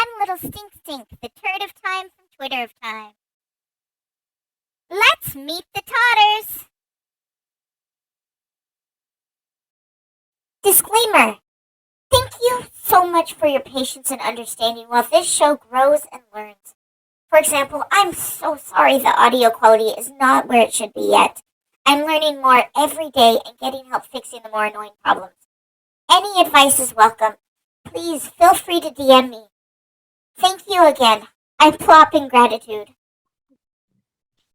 I'm Little Stink Stink, the turd of time from Twitter of time. Let's meet the ToTers! Disclaimer. Thank you so much for your patience and understanding while this show grows and learns. For example, I'm so sorry the audio quality is not where it should be yet. I'm learning more every day and getting help fixing the more annoying problems. Any advice is welcome. Please feel free to DM me. Thank you again. I plop in gratitude.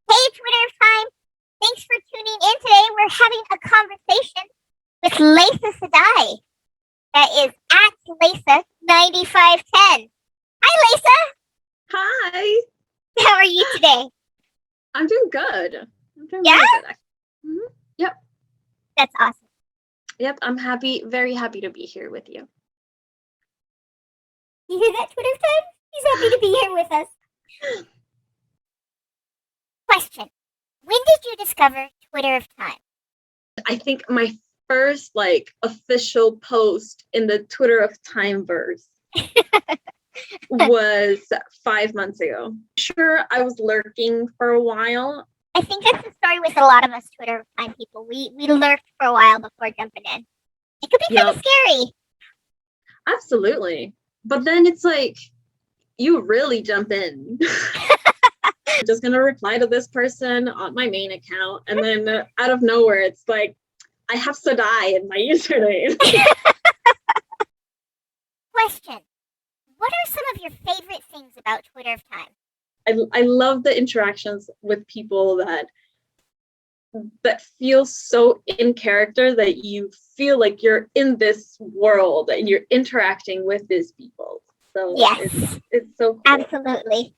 Hey, Twitter time! Thanks for tuning in today. We're having a conversation with Leisa Sedai. That is at Leisa9510. Hi, Leisa! Hi! How are you today? I'm doing good. I'm doing Yeah? really good. Mm-hmm. Yep. That's awesome. Yep, I'm very happy to be here with you. You hear that, Twitter time? He's happy to be here with us. Question. When did you discover Twitter of Time? I think my first, official post in the Twitter of Timeverse was 5 months ago. Sure, I was lurking for a while. I think that's the story with a lot of us Twitter of Time people. We lurked for a while before jumping in. It could be kind of scary. Absolutely. But then it's like, you really jump in. I'm just going to reply to this person on my main account. And then out of nowhere, it's like, I have Sedai in my username. Question. What are some of your favorite things about Twitter of Time? I love the interactions with people that feel so in character that you feel like you're in this world and you're interacting with these people. So yes, it's so cool. Absolutely.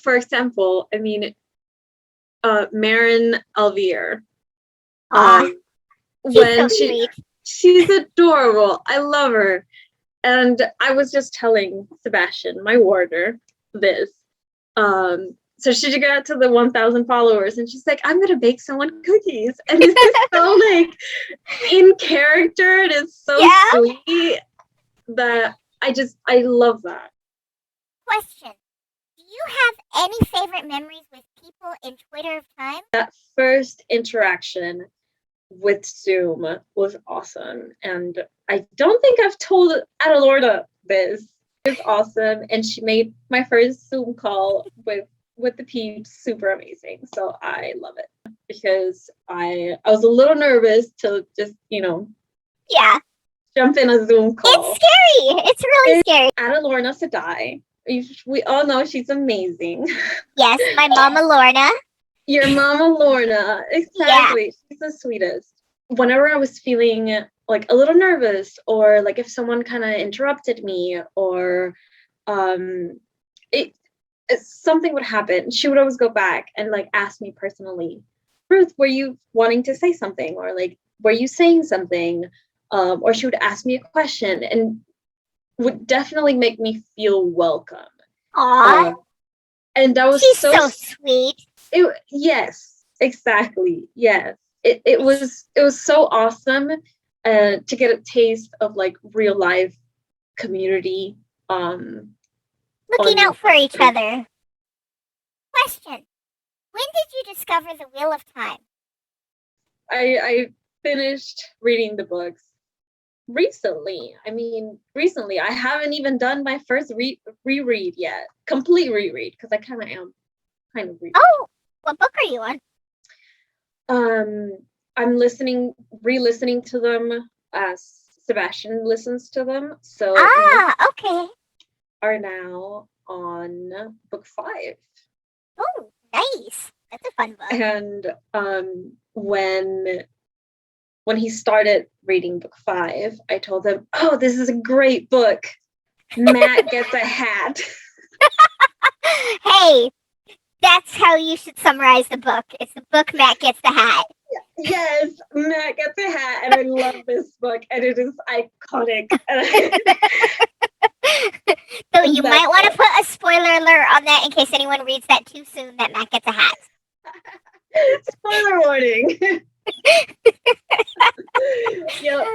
For example, I mean, Marin Alvier. She's adorable. I love her. And I was just telling Sebastian, my warder, this. So she got to the 1,000 followers and she's like, I'm going to bake someone cookies. And it's just so in character. It is so sweet that I love that. Question. Do you have any favorite memories with people in Twitter of Time? That first interaction with Zoom was awesome. And I don't think I've told Adelorda this. It was awesome. And she made my first Zoom call with the peeps super amazing. So I love it because I was a little nervous to just, jump in a Zoom call. It's scary. It's really scary. Adelorna Sedai. We all know she's amazing. Yes, my mama Lorna. Your mama Lorna. Exactly. Yeah. She's the sweetest. Whenever I was feeling like a little nervous or like if someone kind of interrupted me or something would happen, she would always go back and like ask me personally, Ruth, were you wanting to say something? Or like, were you saying something? Or she would ask me a question and would definitely make me feel welcome. Aww. And that was She's so sweet. Yes, exactly. Yes. It was so awesome to get a taste of like real life community. Looking out for each other. Question. When did you discover the Wheel of Time? I finished reading the books recently. I haven't even done my first reread yet. Complete reread, because I kind of am reading. Oh, what book are you on? I'm re-listening to them as Sebastian listens to them. So okay. Are now on book 5. Oh, nice. That's a fun book. And when he started reading book 5, I told him, "Oh, this is a great book. Matt gets a hat." Hey, that's how you should summarize the book. It's the book Matt gets the hat. Yes, Matt gets a hat, and I love this book, and it is iconic. So you might want to put a spoiler alert on that in case anyone reads that too soon that Matt gets a hat. Spoiler warning. Yep.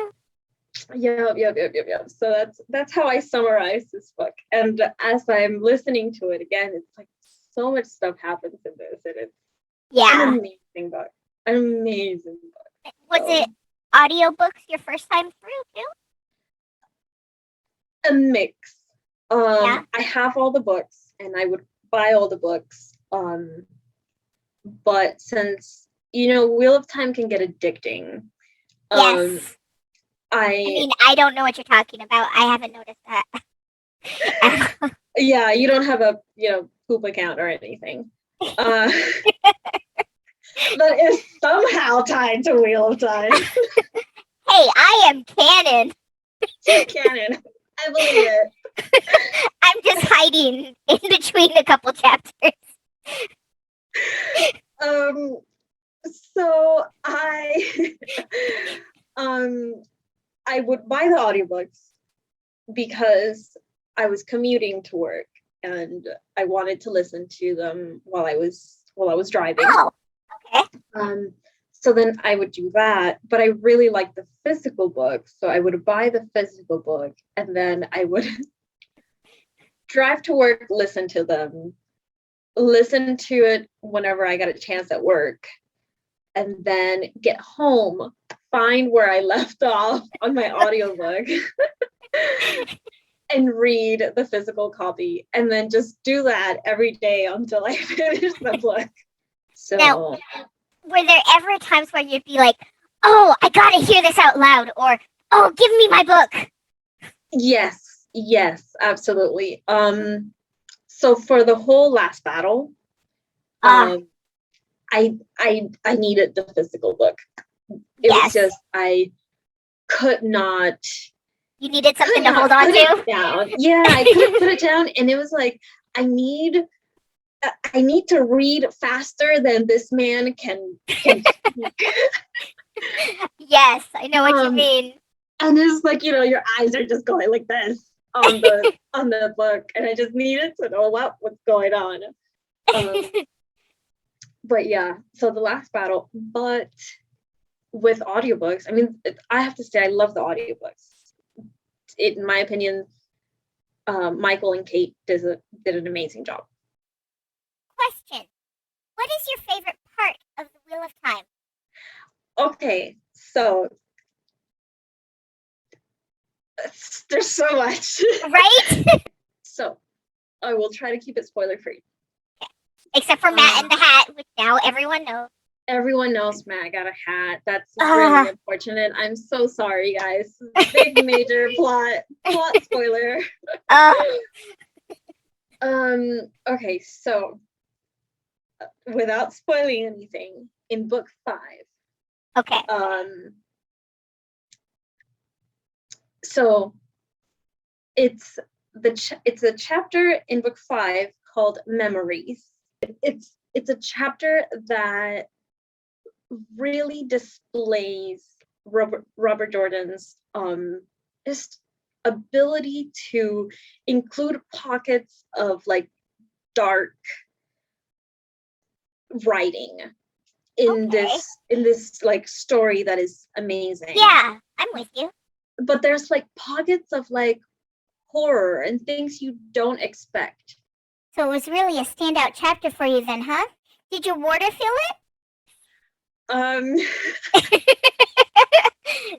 Yep. So that's how I summarize this book. And as I'm listening to it again, it's like so much stuff happens in this, and it's an amazing book. An amazing book. Was it audiobooks your first time through too? A mix. I have all the books, and I would buy all the books. But since Wheel of Time can get addicting. Yes. I mean, I don't know what you're talking about. I haven't noticed that. Yeah, you don't have a poop account or anything. But it's somehow tied to Wheel of Time. Hey, I am canon. You're canon. I believe it. I'm just hiding in between a couple chapters. So I would buy the audiobooks because I was commuting to work and I wanted to listen to them while I was driving. Oh, okay. So then I would do that, but I really liked the physical book, so I would buy the physical book and then I would drive to work, listen to it whenever I got a chance at work, and then get home, find where I left off on my audiobook and read the physical copy, and then just do that every day until I finish the book. So now, were there ever times where you'd be like, oh, I gotta hear this out loud, or, oh, give me my book? Yes, absolutely. So for the whole last battle, I needed the physical book. It was just, I could not. You needed something to hold on to? Down. Yeah, I couldn't put it down, and it was like, I need to read faster than this man can speak. Yes, I know what you mean. And it's like, your eyes are just going like this on the book, and I just needed to know what's going on. But yeah, so the last battle, but with audiobooks, I mean, I have to say I love the audiobooks. In my opinion, Michael and Kate did an amazing job. Question: what is your favorite part of the Wheel of Time? Okay, so there's so much. Right? So I will try to keep it spoiler free. Except for Matt and the hat, which now everyone knows. Everyone knows Matt got a hat. That's really unfortunate. I'm so sorry, guys. Big major plot spoiler. Okay, so without spoiling anything, in book 5. Okay. So it's a chapter in book 5 called Memories. It's a chapter that really displays Robert Jordan's just ability to include pockets of like dark writing in this like story that is amazing. Yeah, I'm with you. But there's like pockets of like horror and things you don't expect. So it was really a standout chapter for you then, huh? Did your warder feel it?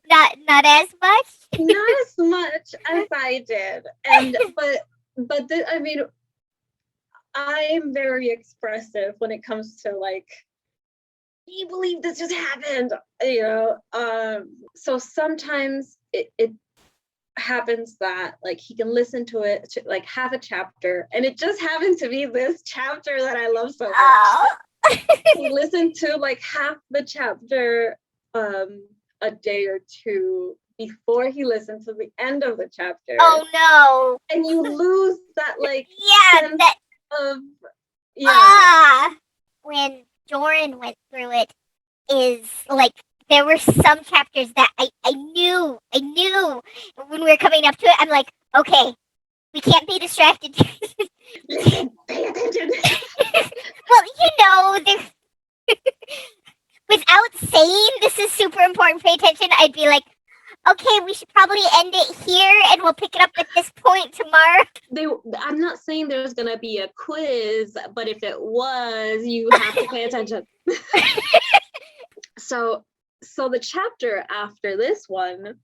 Not as much. Not as much as I did, and but I mean, I'm very expressive when it comes to like, do you believe this just happened? So sometimes it happens that like he can listen to it to, like half a chapter, and it just happened to be this chapter that I love so much. Oh. He listened to like half the chapter a day or two before he listened to the end of the chapter. Oh no. And you lose that like sense of when Joran went through it, is like there were some chapters that I knew when we were coming up to it. I'm like, okay, we can't be distracted. Pay attention. Well, without saying this is super important, pay attention, I'd be like, Okay, we should probably end it here, and we'll pick it up at this point tomorrow. I'm not saying there's gonna be a quiz, but if it was, you have to pay attention. So the chapter after this one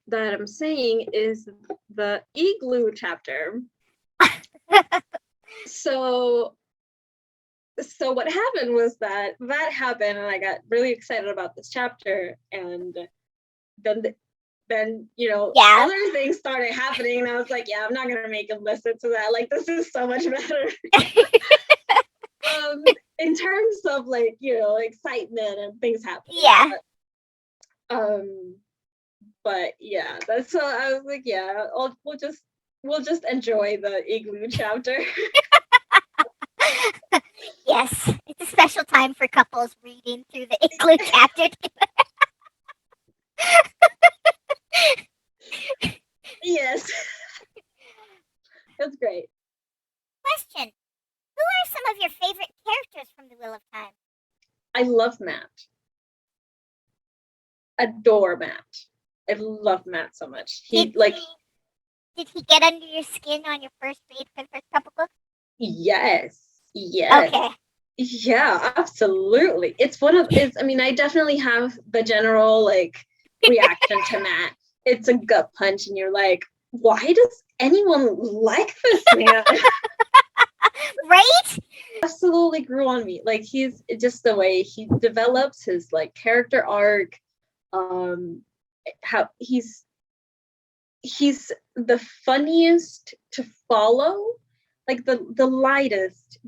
that I'm saying is the Igloo Chapter. So what happened was that happened, and I got really excited about this chapter, and then other things started happening, and I was like, yeah, I'm not gonna make him listen to that. Like, this is so much better. In terms of like, excitement and things happening. Yeah. But yeah, that's so I was like, yeah, we'll just enjoy the Igloo Chapter. Yes, it's a special time for couples reading through the Igloo Chapter. Yes. That's great. Question: who are some of your favorite characters from The Wheel of Time? I love Matt. Adore Matt. I love Matt so much. Did he get under your skin on your first read for the first couple books? Yes. Okay. Yeah, absolutely. I definitely have the general reaction to Matt. It's a gut punch, and you're like, why does anyone like this man? Right? Absolutely grew on me. Like, he's just the way he develops his character arc. How he's the funniest to follow, like the lightest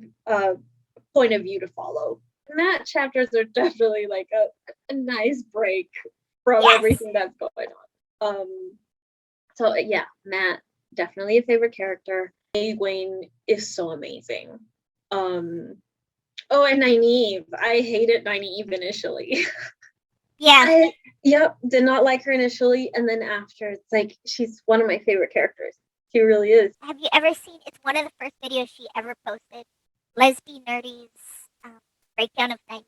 point of view to follow. Matt chapters are definitely like a nice break from everything that's going on. So yeah, Matt, definitely a favorite character. Egwene is so amazing. And Nynaeve. I hated Nynaeve initially. Yeah. Did not like her initially, and then after, it's like she's one of my favorite characters. She really is. Have you ever seen? It's one of the first videos she ever posted. LezbiNerdy's breakdown of Nynaeve.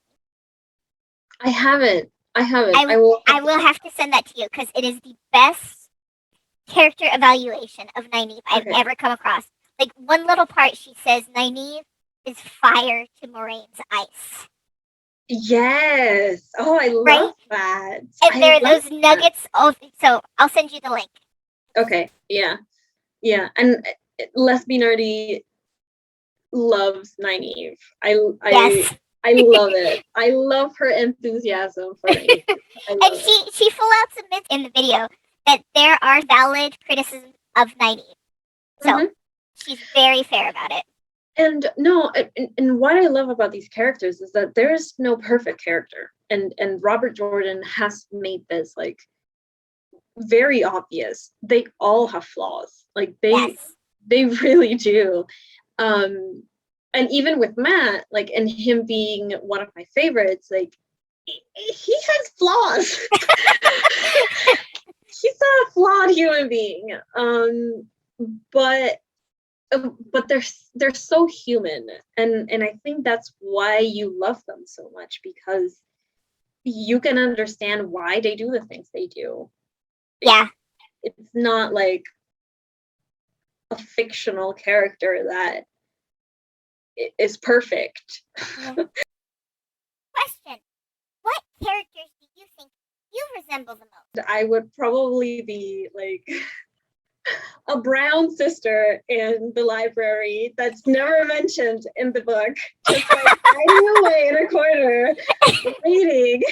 I haven't. I will have to send that to you because it is the best character evaluation of Nynaeve I've ever come across. Like, one little part, she says Nynaeve is fire to Moraine's ice. Yes. Oh, I love that. And there are those nuggets. So I'll send you the link. Okay. Yeah. And LezbiNerdy loves Nynaeve. I love it. I love her enthusiasm for Nynaeve. And she full out submits in the video that there are valid criticisms of Nynaeve. So she's very fair about it. And no, and what I love about these characters is that there's no perfect character, and Robert Jordan has made this very obvious. They all have flaws. Like, they really do. And even with Matt, and him being one of my favorites, he has flaws. He's a flawed human being. But they're so human, and I think that's why you love them so much, because you can understand why they do the things they do. Yeah. It's not like a fictional character that is perfect. Yeah. Question: what characters do you think you resemble the most? I would probably be a brown sister in the library that's never mentioned in the book, just hiding away in a corner reading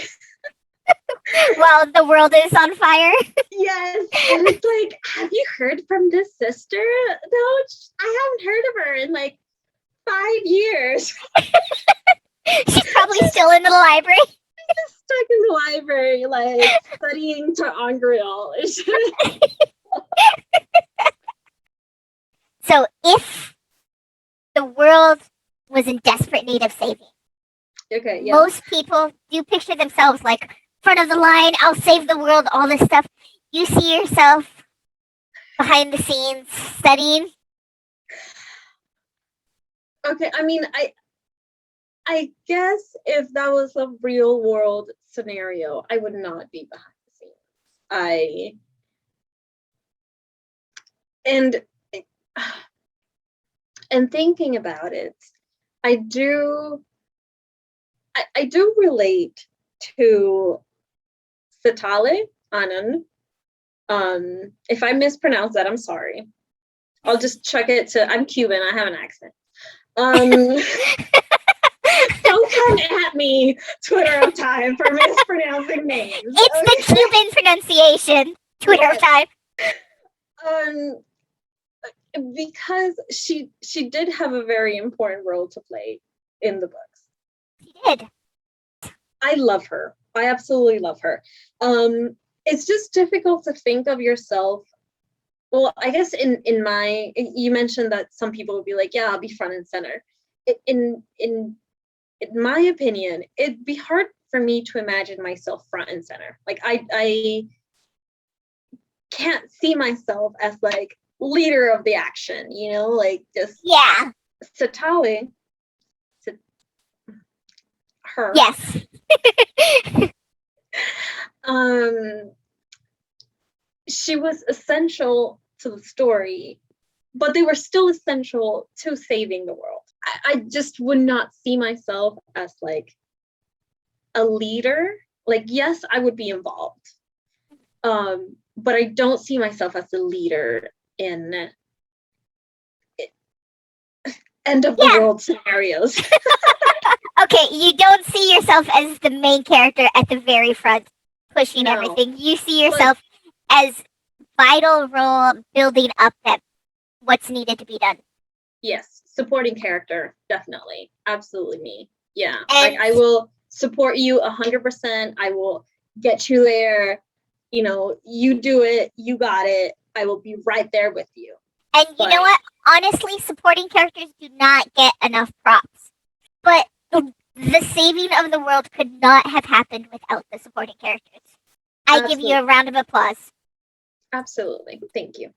while the world is on fire. Yes. And it's like, have you heard from this sister? No, I haven't heard of her in 5 years. She's probably still in the library. She's stuck in the library, studying to Angreal. So if the world was in desperate need of saving, most people do picture themselves front of the line, I'll save the world, all this stuff. You see yourself behind the scenes studying? Okay, I guess if that was a real world scenario, I would not be behind the scenes. And thinking about it, I do relate to Setale Anand. If I mispronounce that, I'm sorry. I'll just chuck it to, I'm Cuban, I have an accent. Don't come at me, Twitter of Time, for mispronouncing names. It's the Cuban pronunciation, Twitter of Time. Because she did have a very important role to play in the books. She did. I love her. I absolutely love her. It's just difficult to think of yourself. Well, I guess in my, you mentioned that some people would be like, yeah, I'll be front and center. In my opinion, it'd be hard for me to imagine myself front and center. Like I can't see myself as like leader of the action, you know, like just Setale, her. Yes. She was essential to the story, but they were still essential to saving the world. I just would not see myself as like a leader. Like, yes, I would be involved, but I don't see myself as a leader in end of the world scenarios. Okay, you don't see yourself as the main character at the very front pushing everything. You see yourself as vital role building up that what's needed to be done. Yes, supporting character, definitely. Absolutely me. Yeah. Like I will support you 100%. I will get you there. You know, you do it, you got it. I will be right there with you. And you know what? Honestly, supporting characters do not get enough props. But the saving of the world could not have happened without the supporting characters. I give you a round of applause. Absolutely. Thank you.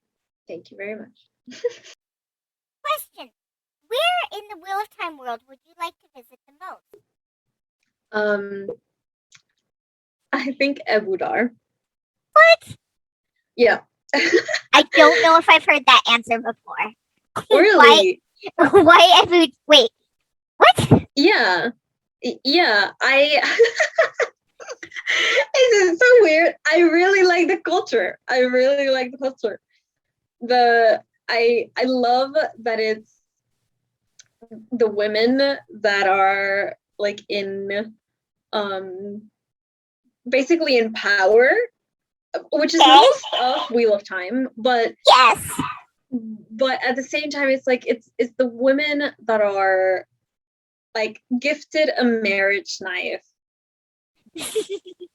Thank you very much. Question. Where in the Wheel of Time world would you like to visit the most? I think Ebudar. What? Yeah. I don't know if I've heard that answer before. Really? Why Ebud? Wait. What? Yeah. Yeah. It's so weird. I really like the culture. I love that it's the women that are like in basically in power, which is most of Wheel of Time, but at the same time it's like it's the women that are like gifted a marriage knife.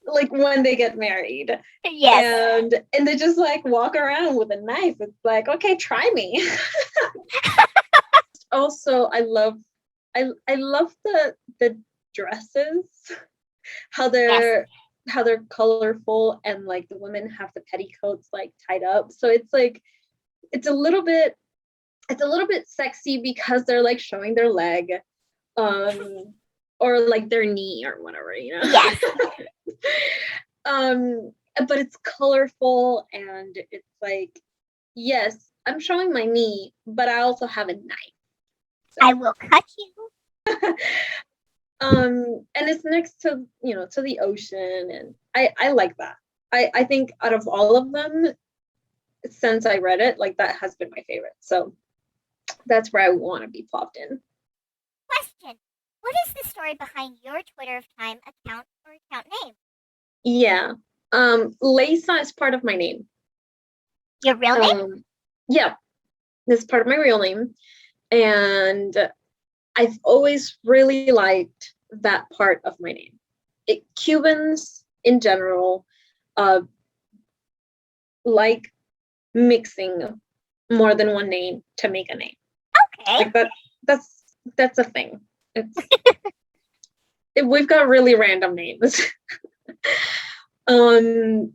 Like when they get married. Yes. And they just like walk around with a knife. It's like, okay, try me. Also, I love the dresses, how they're colorful, and like the women have the petticoats like tied up. So it's like it's a little bit sexy because they're like showing their leg. Or like their knee or whatever, you know. Yes. But it's colorful and it's like, yes, I'm showing my knee, but I also have a knife. So. I will cut you. And it's next to, you know, to the ocean, and I like that. I think out of all of them, since I read it, like that has been my favorite. So that's where I want to be plopped in. Question. What is the story behind your Twitter of Time account or account name? Yeah. Leisa is part of my name. Your real name? Yeah. This is part of my real name. And I've always really liked that part of my name. Cubans in general like mixing more than one name to make a name. Okay. Like that's a thing. We've got really random names. And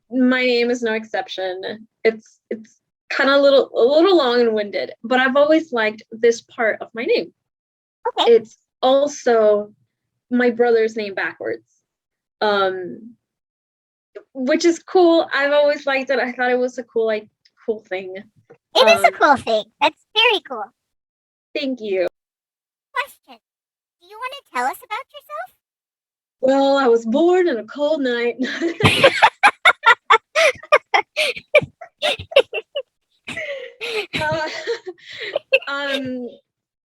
my name is no exception. It's kind of a little long and winded, but I've always liked this part of my name. Okay. It's also my brother's name backwards. which is cool. I've always liked it. I thought it was a cool thing. It is a cool thing. That's very cool. Thank you. Question. Do you want to tell us about yourself? Well, I was born in a cold night.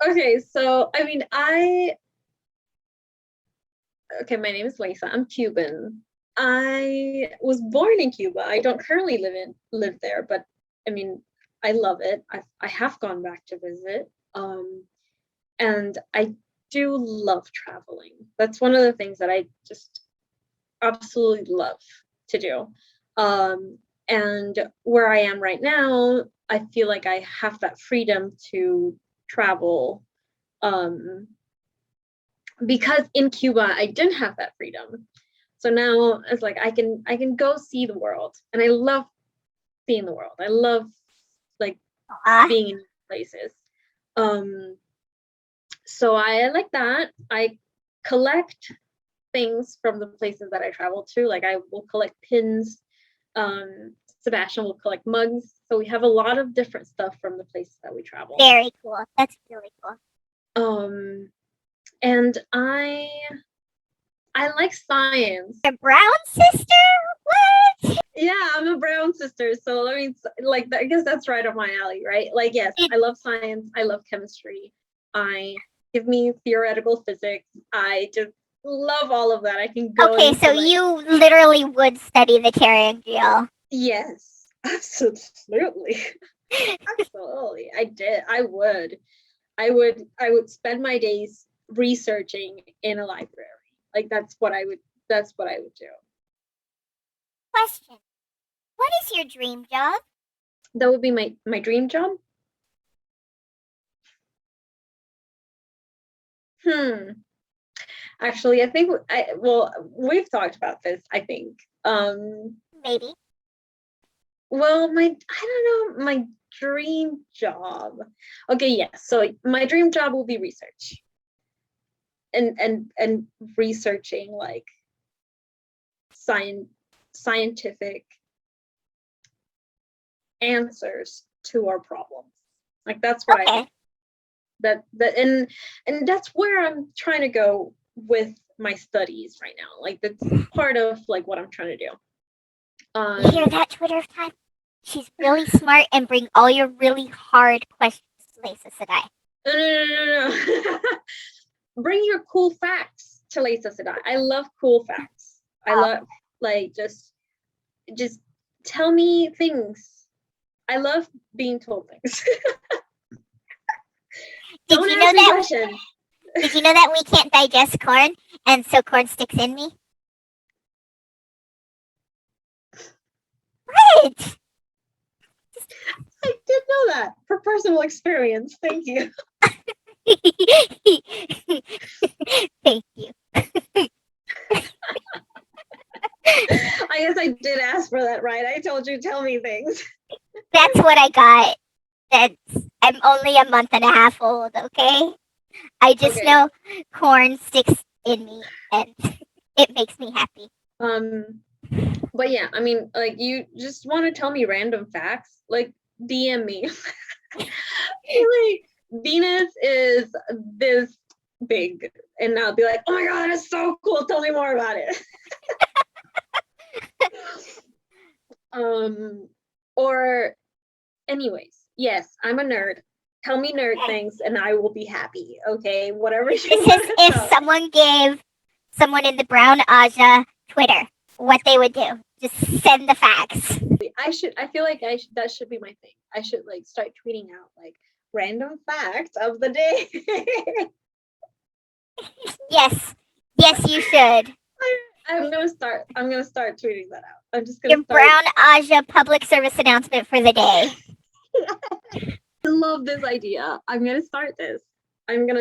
Okay, so I mean, my name is Leisa. I'm Cuban. I was born in Cuba. I don't currently live there, but I mean, I love it. I have gone back to visit. And I do love traveling. That's one of the things that I just absolutely love to do. And where I am right now, I feel like I have that freedom to travel. Because in Cuba, I didn't have that freedom. So now it's like I can go see the world, and I love seeing the world. I love like being in places. So I like that. I collect things from the places that I travel to. Like I will collect pins. Sebastian will collect mugs. So we have a lot of different stuff from the places that we travel. Very cool. That's really cool. And I like science. A brown sister? What? Yeah, I'm a brown sister. So I mean, like, I guess that's right up my alley, right? Like, yes, I love science. I love chemistry. Give me theoretical physics. I just love all of that. I can go. Okay, so you literally would study the triangle. Yes, absolutely. Absolutely. I did. I would spend my days researching in a library. Like that's what I would do. Question. What is your dream job? That would be my dream job. Actually, I think we've talked about this, I think. Maybe. Well, I don't know, my dream job. Okay, yes. So my dream job will be research. And researching like scientific answers to our problems. Like that's what I think. And that's where I'm trying to go with my studies right now. Like that's part of like what I'm trying to do. You hear that, Twitter time? She's really smart and bring all your really hard questions to Leisa Sedai. No. Bring your cool facts to Leisa Sedai. I love cool facts. I love like just tell me things. I love being told things. Did you know that we can't digest corn, and so corn sticks in me? What? I did know that for personal experience. Thank you. Thank you. I guess I did ask for that, right? I told you, tell me things. That's what I got. I'm only a month and a half old, okay? I just know corn sticks in me and it makes me happy. But yeah, I mean, like you just want to tell me random facts, like DM me. Like Venus is this big, and I'll be like, oh my god, it's so cool. Tell me more about it. Or anyways, yes, I'm a nerd. Tell me nerd things and I will be happy. Okay, whatever. This is if someone gave someone in the Brown Aja Twitter what they would do. Just send the facts. I feel like that should be my thing. I should like start tweeting out like random facts of the day. Yes, you should. I'm gonna start tweeting that out. I'm just gonna. Your Brown Aja public service announcement for the day. I love this idea. I'm gonna start this. Book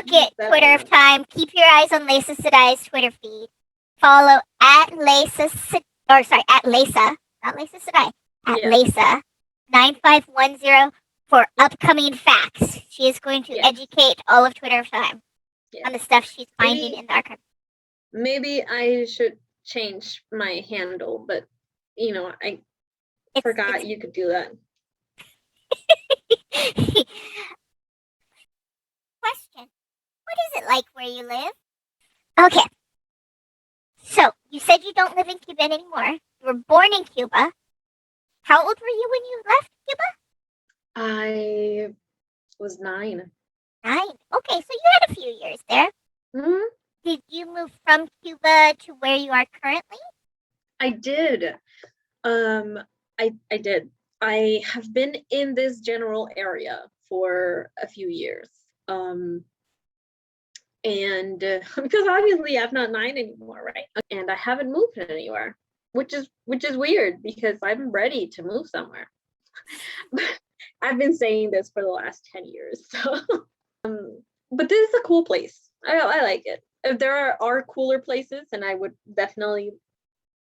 it, Twitter of time. Keep your eyes on Leisa Sedai's Twitter feed. Follow at Leisa, not Leisa Sedai, at Leisa 9510 for upcoming facts. She is going to educate all of Twitter of time on the stuff she's finding in the archive. Maybe I should change my handle, but I forgot It's you could do that. Question. What is it like where you live? Okay. So, you said you don't live in Cuba anymore. You were born in Cuba. How old were you when you left Cuba? I was 9. 9. Okay, so you had a few years there. Mm-hmm. Did you move from Cuba to where you are currently? I did. I did. I have been in this general area for a few years. And because obviously I'm not 9 anymore, right? And I haven't moved anywhere, which is weird because I'm ready to move somewhere. I've been saying this for the last 10 years. So, but this is a cool place. I like it. If there are cooler places, and I would definitely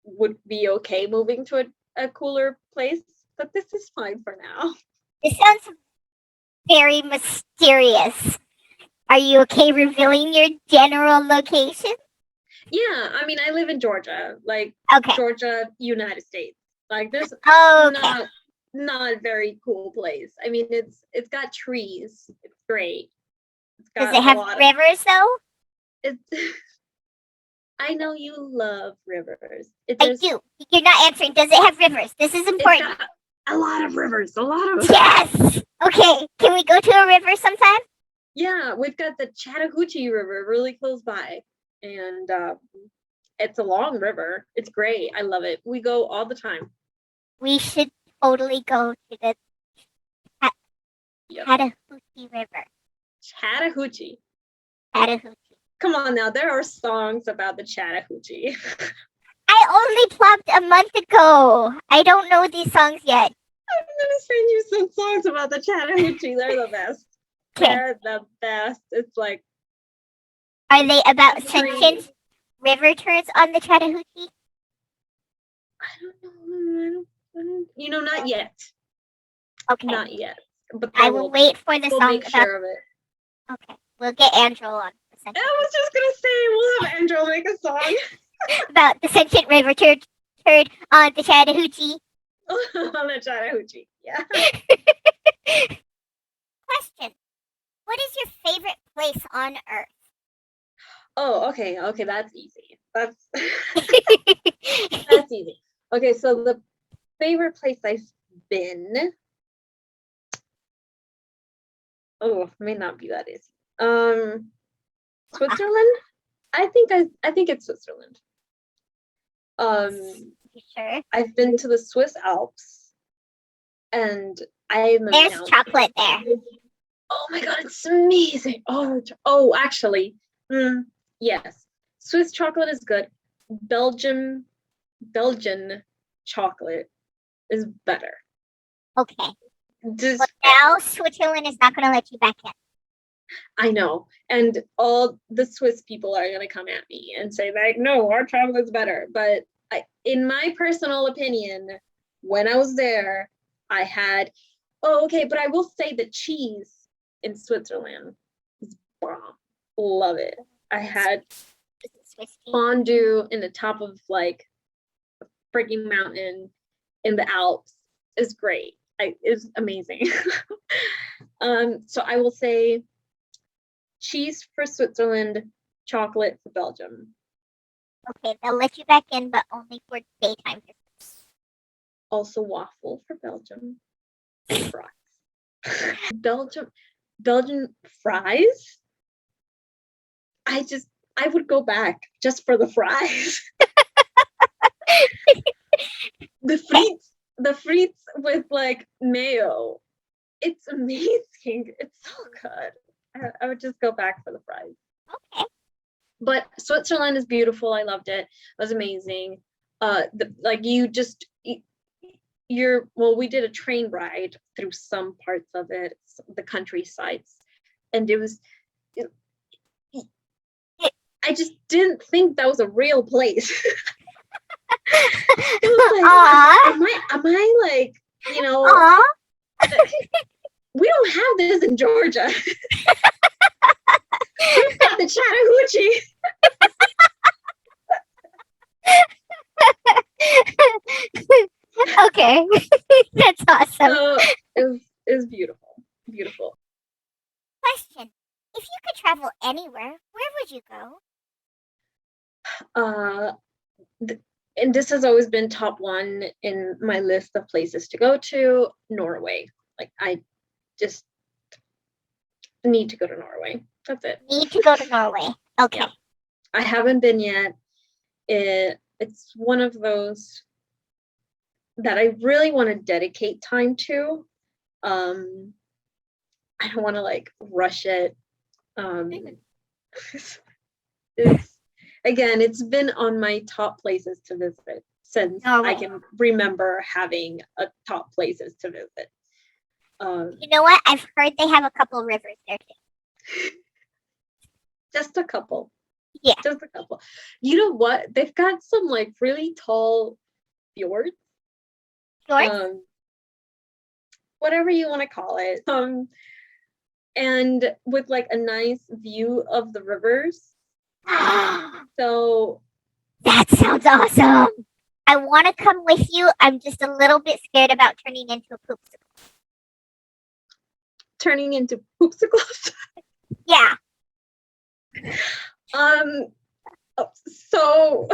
would be okay moving to a cooler place, but this is fine for now. This sounds very mysterious. Are you okay revealing your general location? Yeah, I mean, I live in Georgia, like Okay. Georgia, United States. Like, there's Okay. not a very cool place. I mean, it's got trees. It's great. It's Does got it have rivers though? It's. I know you love rivers. I do. You're not answering. Does it have rivers? This is important. It's got a lot of rivers. A lot of. Yes. Okay. Can we go to a river sometime? Yeah, we've got the Chattahoochee River really close by, and it's a long river. It's great. I love it. We go all the time. We should totally go to the Chattahoochee River. Chattahoochee. Chattahoochee. Come on now, there are songs about the Chattahoochee. I only plopped a month ago. I don't know these songs yet. I'm gonna send you some songs about the Chattahoochee. They're the best. They're the best. It's like. Are they about sentient river turds on the Chattahoochee? I don't know. Not yet. Okay. Not yet. But I will wait for the song make sure of it. Okay. We'll get Andrew on. I was just gonna say we'll have Andrew make a song about the sentient river turd on the Chattahoochee. On the Chattahoochee, yeah. Question. What is your favorite place on Earth? Oh, okay, that's easy. That's that's easy. Okay, so the favorite place I've been. Oh, may not be that easy. Switzerland? I think it's Switzerland. You sure? I've been to the Swiss Alps, and there's chocolate there. Oh my god, it's amazing! Oh, actually, yes, Swiss chocolate is good. Belgian chocolate is better. Okay. But now Switzerland is not going to let you back in. I know, and all the Swiss people are going to come at me and say like, no, our chocolate is better. But in my personal opinion, when I was there, I had, but I will say the cheese in Switzerland is bomb. Love it. I had fondue in the top of like a freaking mountain in the Alps. It's great. It's amazing. So I will say cheese for Switzerland, chocolate for Belgium. Okay, they'll let you back in, but only for daytime visits. Also waffle for Belgium. Fries. Belgian fries? I would go back just for the fries. The frites with like mayo. It's amazing. It's so good. I would just go back for the fries. Okay. But Switzerland is beautiful. I loved it. It was amazing. We did a train ride through some parts of it, the countrysides, and I just didn't think that was a real place. It was like, am I like, we don't have this in Georgia. We've got the Chattahoochee. Okay. That's awesome. So it was beautiful. Beautiful. Question. If you could travel anywhere, where would you go? Uh, and this has always been top one in my list of places to go to, Norway. Like, I just need to go to Norway. That's it. Need to go to Norway. Okay. Yeah. I haven't been yet. It's one of those that I really want to dedicate time to. I don't want to like rush it. It's again, it's been on my top places to visit since I can remember having a top places to visit. You know what? I've heard they have a couple rivers there too. Just a couple. Yeah. Just a couple. You know what? They've got some like really tall fjords. Fjords? Whatever you want to call it. And with like a nice view of the rivers. So that sounds awesome. I want to come with you. I'm just a little bit scared about turning into a poopsicle. Turning into poopsicles? Yeah. So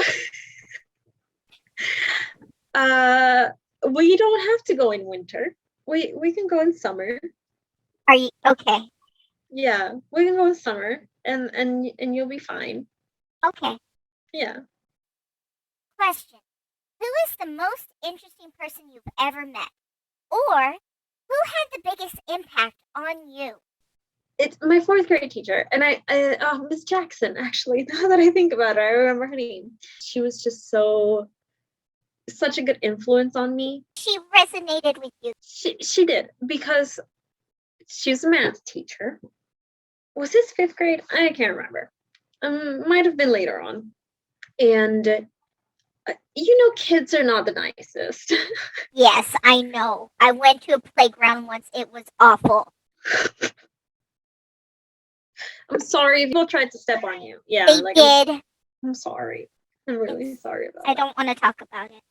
well, you don't have to go in winter. We can go in summer. Are you okay? Yeah, we can go in summer and you'll be fine. Okay. Yeah. Question. Who is the most interesting person you've ever met? Or who had the biggest impact on you? It's my 4th grade teacher, and I Miss Jackson, actually. Now that I think about it, I remember her name. She was just such a good influence on me. She resonated with you. She did, because she was a math teacher. Was this 5th grade? I can't remember. Might have been later on. And kids are not the nicest. Yes, I know. I went to a playground once. It was awful. I'm sorry if people tried to step on you. Yeah, they did. I'm sorry. I'm really sorry about that. I don't want to talk about it.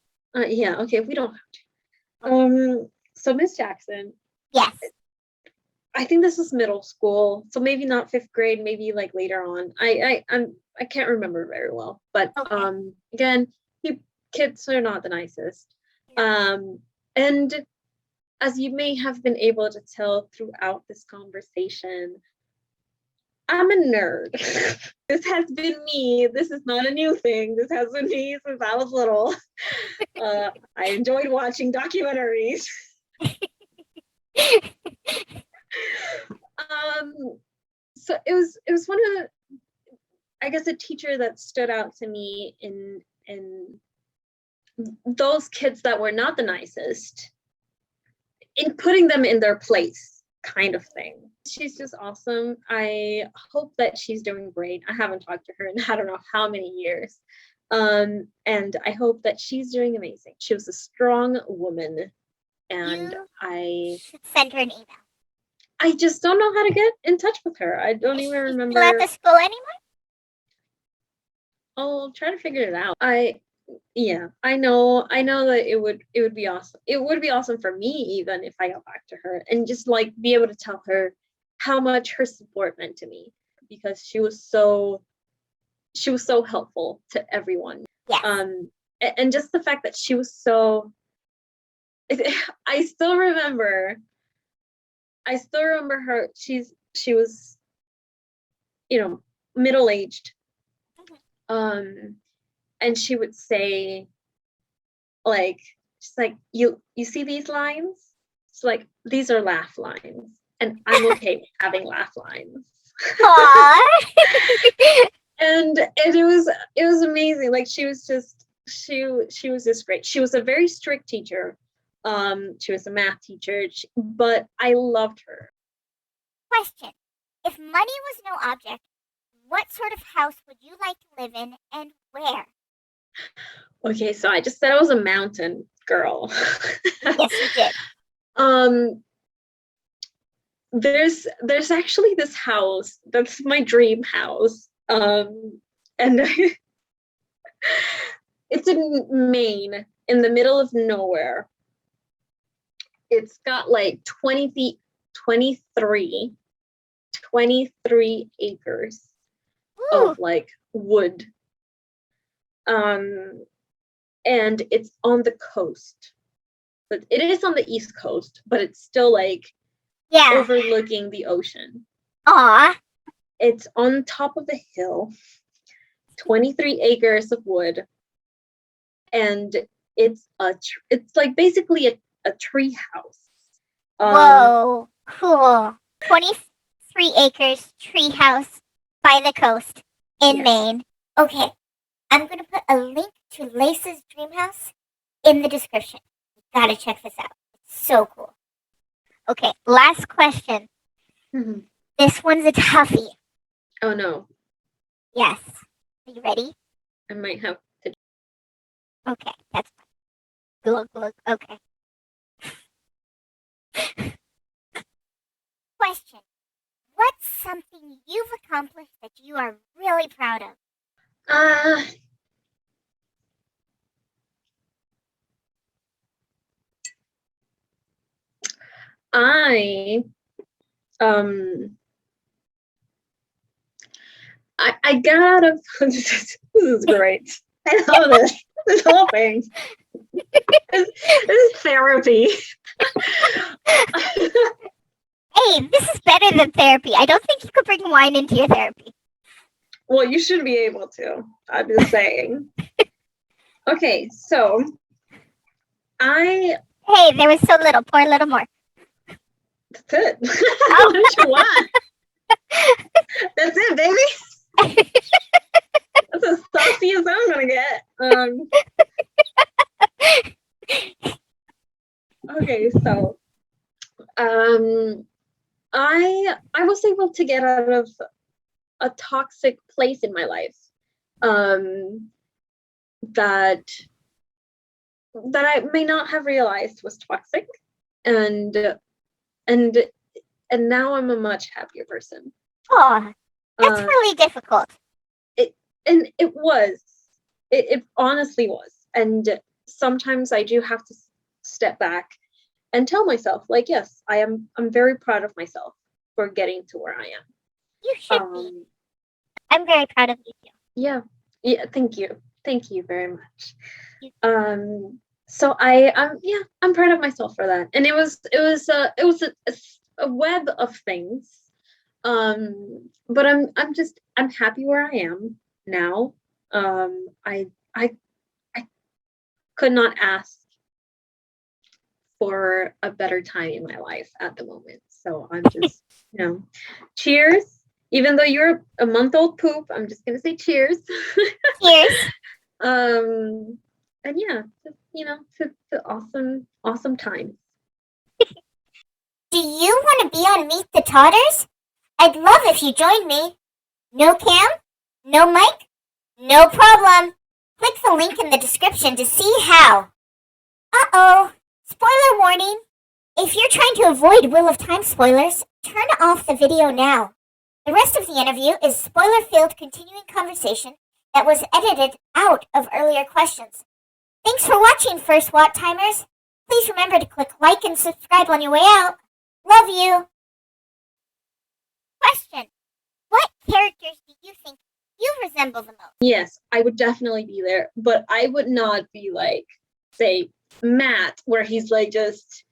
Yeah, okay, we don't have to. So Miss Jackson. Yes. I think this was middle school, so maybe not 5th grade, maybe like later on. I can't remember very well, but okay. Again, kids are not the nicest. And as you may have been able to tell throughout this conversation, I'm a nerd. This has been me. This is not a new thing. This has been me since I was little. I enjoyed watching documentaries. So it was one of the, I guess, a teacher that stood out to me in those kids that were not the nicest, in putting them in their place, kind of thing. She's just awesome. I hope that she's doing great. I haven't talked to her in I don't know how many years. And I hope that she's doing amazing. She was a strong woman, and I should send her an email. I just don't know how to get in touch with her. I don't even remember. Still at the school anymore? I'll try to figure it out. I know that it would be awesome. It would be awesome for me even if I got back to her and just like be able to tell her how much her support meant to me, because she was so helpful to everyone. Yeah. And just the fact that she was so I still remember her. She was, middle-aged. And she would say, like, she's like, you see these lines? It's like, these are laugh lines, and I'm okay with having laugh lines. Aww. and it was amazing. Like, she was just great. She was a very strict teacher. She was a math teacher, but I loved her. Question: if money was no object, what sort of house would you like to live in, and where? Okay, so I just said I was a mountain girl. Yes, you did. There's actually this house that's my dream house. And It's in Maine, in the middle of nowhere. It's got like 23 acres Ooh. of like wood. And it's on the coast. But it is on the East Coast, but it's still like overlooking the ocean. Aw. It's on top of the hill. 23 acres of wood. And it's like basically a tree house. Whoa, cool. 23 acres, tree house by the coast in Maine. Okay, I'm going to put a link to Leisa's dream house in the description. You gotta check this out. It's so cool. Okay, last question. Mm-hmm. This one's a toughie. Oh no. Yes. Are you ready? I might have to. Okay, that's fine. Look, okay. Question. What's something you've accomplished that you are really proud of? I got out of this is great. I love this whole thing. This is therapy. Hey, this is better than therapy. I don't think you could bring wine into your therapy. Well, you should be able to. I'm just saying. Okay, so Hey, there was so little. Pour a little more. That's it. Oh. What you want? That's it, baby. That's as saucy as I'm gonna get. Okay, so I was able to get out of a toxic place in my life that I may not have realized was toxic, and now I'm a much happier person. Oh, that's really difficult. It honestly was. And sometimes I do have to step back and tell myself, like, yes, I'm very proud of myself for getting to where I am. You should be. I'm very proud of you too. Yeah. Thank you very much. So I'm proud of myself for that. And it was a web of things. But I'm happy where I am now. I could not ask for a better time in my life at the moment. So I'm just, cheers. Even though you're a month-old poop, I'm just gonna say cheers. Cheers. And yeah, to awesome times. Do you want to be on Meet the ToTers? I'd love if you joined me. No cam? No mic? No problem. Click the link in the description to see how. Uh-oh. Spoiler warning. If you're trying to avoid Wheel of Time spoilers, turn off the video now. The rest of the interview is spoiler-filled continuing conversation that was edited out of earlier questions. Thanks for watching, First Watt Timers. Please remember to click like and subscribe on your way out. Love you. Question. What characters do you think you resemble the most? Yes, I would definitely be there, but I would not be like, say, Matt, where he's like just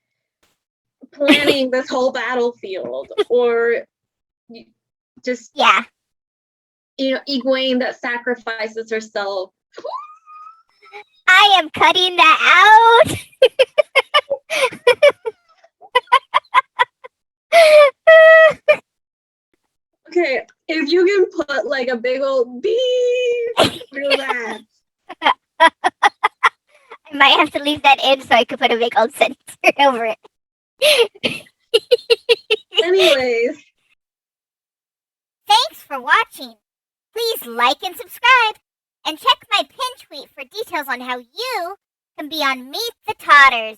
planning this whole battlefield, or just Egwene that sacrifices herself. I am cutting that out. Okay, if you can put like a big old beep through that. I might have to leave that in so I could put a big old sentence over it. Anyways. Thanks for watching. Please like and subscribe. And check my pin tweet for details on how you can be on Meet the ToTers.